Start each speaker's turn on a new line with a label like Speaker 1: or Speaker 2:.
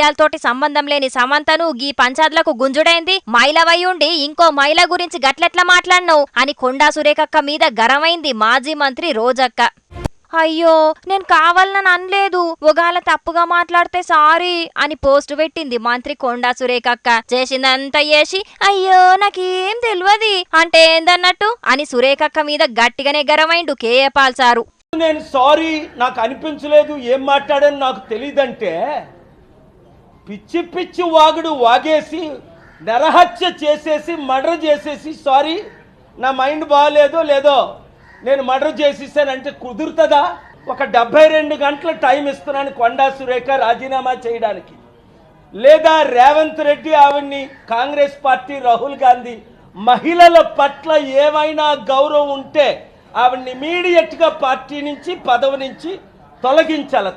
Speaker 1: తోటి సంబంధం లేని సమంతను గీ పంచాయత్లకు గుంజుడైంది. మైలవై ఉండి ఇంకో మహిళ గురించి గట్లెట్లా మాట్లాడినావు అని కొండా సురేఖక్క మీద గరమైంది మాజీ మంత్రి రోజక్క. అయ్యో నేను కావాలని అనలేదు, ఒకవేళ తప్పుగా మాట్లాడితే సారీ అని పోస్ట్ పెట్టింది మంత్రి కొండా సురేఖక్క. చేసిందంతా చేసి అయ్యో నాకేం తెలియదు అంటే ఏందన్నట్టు అని సురేఖక్క మీద గట్టిగానే గరమైండు కేఏ పాల్ సారు.
Speaker 2: నేను సారీ నాకు అనిపించలేదు, ఏం మాట్లాడాను నాకు తెలియదంటే పిచ్చి పిచ్చి వాగుడు వాగేసి నరహత్య చేసేసి మర్డర్ చేసేసి సారీ నా మైండ్ బాగాలేదో లేదో నేను మర్డర్ చేసేసానంటే కుదురుతుందా? ఒక 72 గంటల టైం ఇస్తున్నాను కొండా సురేఖ రాజీనామా చేయడానికి, లేదా రేవంత్ రెడ్డి ఆవిడ్ని కాంగ్రెస్ పార్టీ రాహుల్ గాంధీ మహిళల పట్ల ఏమైనా గౌరవం ఉంటే ఆవిడ్ని ఇమీడియట్గా పార్టీ నుంచి పదవి నుంచి తొలగించాలి.